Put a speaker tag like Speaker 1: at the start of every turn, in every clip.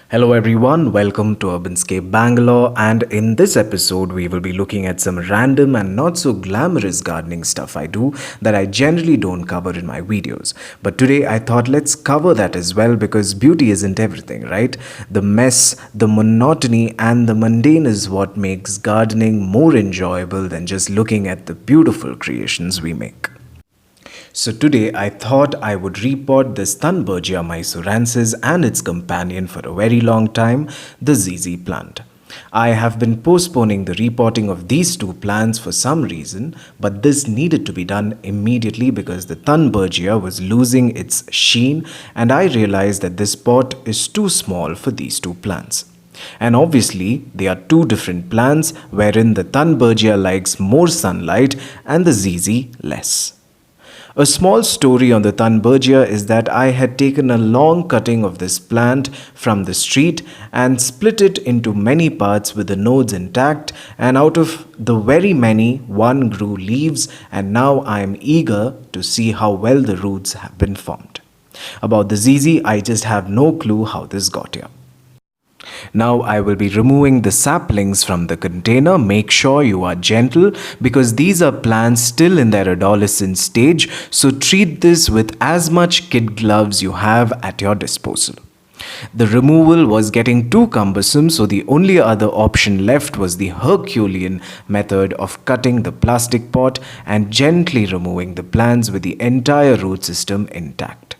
Speaker 1: Hello everyone, welcome to Urbanscape Bangalore, and in this episode we will be looking at some random and not so glamorous gardening stuff I do that I generally don't cover in my videos. But today I thought let's cover that as well because beauty isn't everything, right? The mess, the monotony and the mundane is what makes gardening more enjoyable than just looking at the beautiful creations we make. So today I thought I would repot this Thunbergia Mysorensis and its companion for a very long time, the ZZ plant. I have been postponing the repotting of these two plants for some reason, but this needed to be done immediately because the Thunbergia was losing its sheen and I realized that this pot is too small for these two plants. And obviously, they are two different plants wherein the Thunbergia likes more sunlight and the ZZ less. A small story on the Thunbergia is that I had taken a long cutting of this plant from the street and split it into many parts with the nodes intact, and out of the very many, one grew leaves, and now I am eager to see how well the roots have been formed. About the ZZ, I just have no clue how this got here. Now I will be removing the saplings from the container. Make sure you are gentle because these are plants still in their adolescent stage, so treat this with as much kid gloves you have at your disposal. The removal was getting too cumbersome, so the only other option left was the Herculean method of cutting the plastic pot and gently removing the plants with the entire root system intact.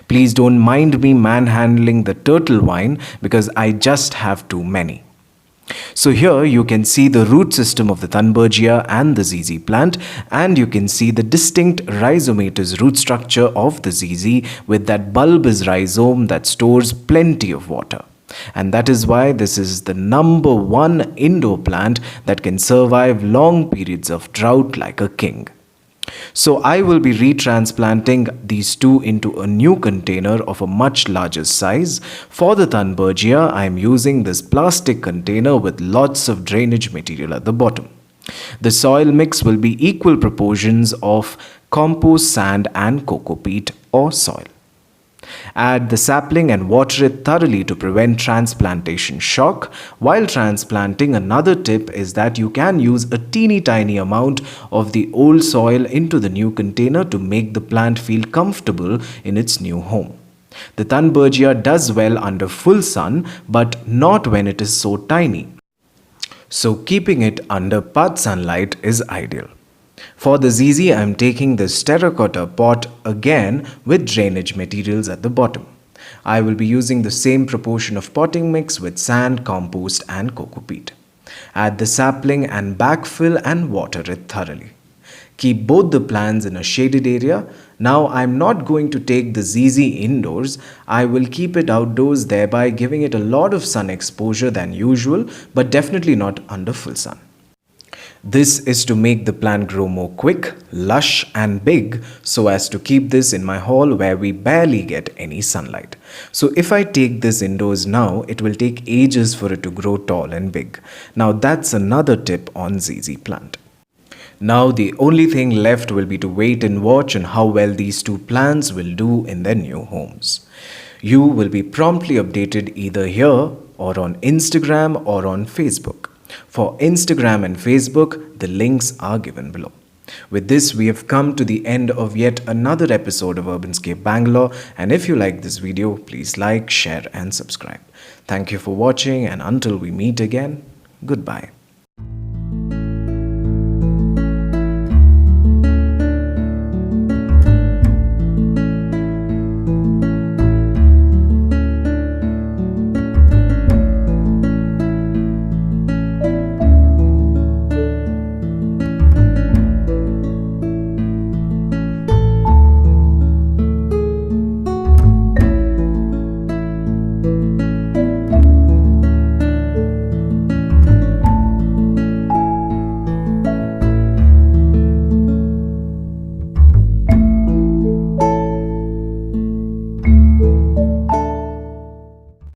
Speaker 1: Please don't mind me manhandling the turtle vine because I just have too many. So here you can see the root system of the Thunbergia and the ZZ plant, and you can see the distinct rhizomatous root structure of the ZZ with that bulbous rhizome that stores plenty of water. And that is why this is the number one indoor plant that can survive long periods of drought like a king. So I will be retransplanting these two into a new container of a much larger size. For the Thunbergia, I am using this plastic container with lots of drainage material at the bottom. The soil mix will be equal proportions of compost, sand and coco peat or soil. Add the sapling and water it thoroughly to prevent transplantation shock. While transplanting, another tip is that you can use a teeny tiny amount of the old soil into the new container to make the plant feel comfortable in its new home. The Thunbergia does well under full sun, but not when it is so tiny. So keeping it under part sunlight is ideal. For the ZZ, I am taking this terracotta pot again with drainage materials at the bottom. I will be using the same proportion of potting mix with sand, compost and coco peat. Add the sapling and backfill and water it thoroughly. Keep both the plants in a shaded area. Now I am not going to take the ZZ indoors. I will keep it outdoors, thereby giving it a lot of sun exposure than usual, but definitely not under full sun. This is to make the plant grow more quick, lush and big so as to keep this in my hall where we barely get any sunlight. So if I take this indoors now, it will take ages for it to grow tall and big. Now that's another tip on ZZ plant. Now the only thing left will be to wait and watch on how well these two plants will do in their new homes. You will be promptly updated either here or on Instagram or on Facebook. For Instagram and Facebook, the links are given below. With this, we have come to the end of yet another episode of Urbanscape Bangalore, and if you like this video, please like, share and subscribe. Thank you for watching, and until we meet again, goodbye.